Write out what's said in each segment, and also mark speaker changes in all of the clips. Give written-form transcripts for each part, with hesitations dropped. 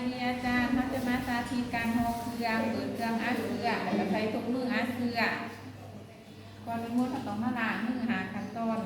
Speaker 1: ดีอาจารย์เขาจะมาสาธิตการห่อเครื่องเปิดเครื่องอัดเครื่องแล้วก็ใช้ถุงมืออัดเครื่องก่อนเป็นมือเขาต้องมาล้างมือหาขั้นตอน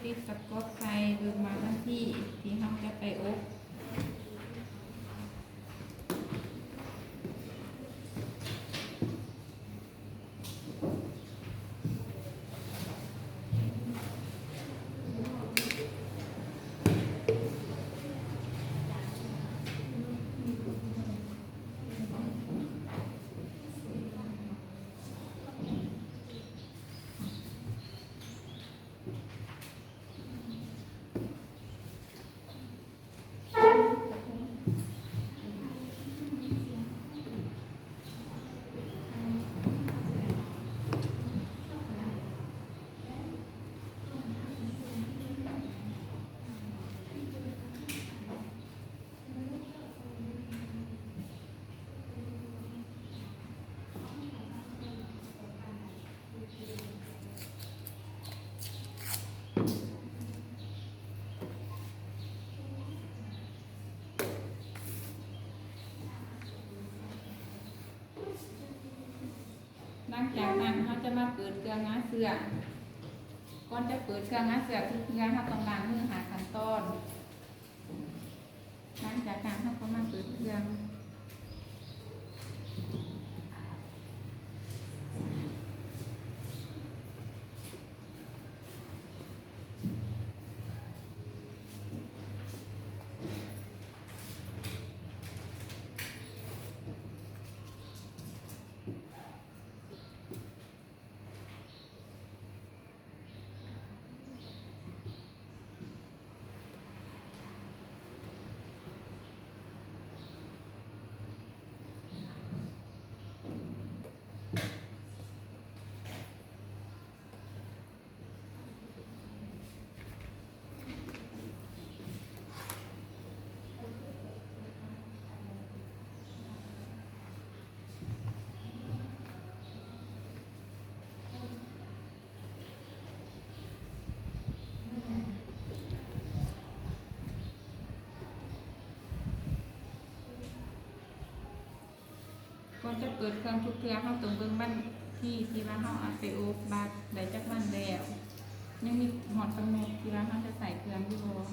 Speaker 1: ติดตะกอบไฟเบิ่งมาวันที่เราจะไปอบหลังจากนั้นเขาจะมาเปิดเครื่องงาเสือก่อนจะเปิดเครื่องงาเสือคือเครื่องเขาต้องล้างมือหาขั้นตอนหลังจากนั้นเขาก็มาเปิดเครื่อง อนจะเปิดเครื่องทุกเทื่อเฮาต้องเบิ่งวันที่ว่าเฮาเอาไปอบบัตรได้จักวันแล้วยังมีหอดกำหนดที่ว่าเฮาจะใส่เครื่องอยู่บ่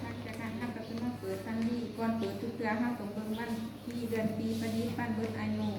Speaker 1: หลังจากนั้นเฮาก็สิมาเปิดซันดี้ก่อนเปิดทุกเทื่อเฮาต้องเบิ่งวันที่เดือนปีประดิษฐ์วันเบิดอายุ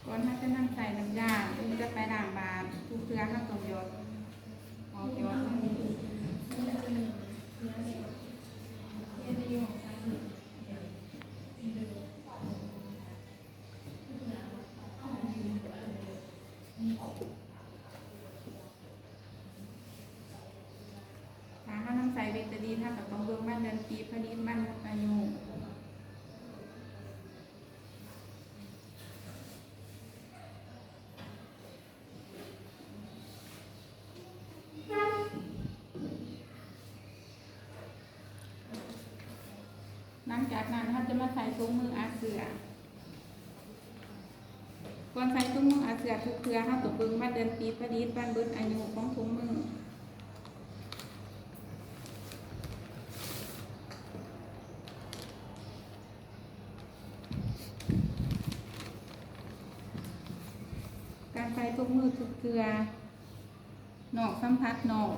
Speaker 1: ก่อนเฮาจะนั่งใส่น้ำยาหรือจะไปล้างบาตรทุกเทื่อเฮาต้องหยดออกหยดถ้าเฮานั่งใส่เบตาดีนเฮาก็ต้องเบิ่งวันเดือนปีประดิษฐ์วันอายุหลังจากนั้นเขาจะมาใส่ถุงมืออาเสือก่อนใส่ถุงมืออาเสือทุกเทื่อเขาต้องเบิ่งวันเดือนปีประดิษฐ์วันเบิดอายุของถุงมือการใส่ถุงมือทุกเทื่อนอกสัมผัสนอก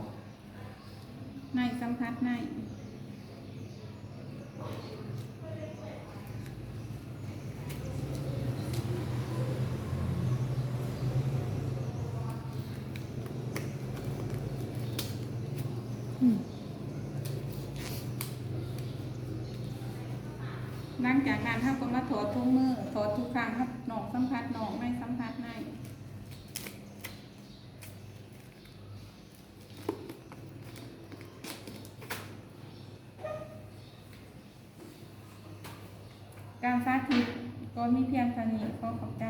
Speaker 1: ในสัมผัสในหลังจากนั้นเขาก็มาถอดถุงมือถอดทุกครั้งครับนอกสัมผัสนอกในสัมผัสในการสาธิตก็มีเพียงเท่านี้ขอขอบใจ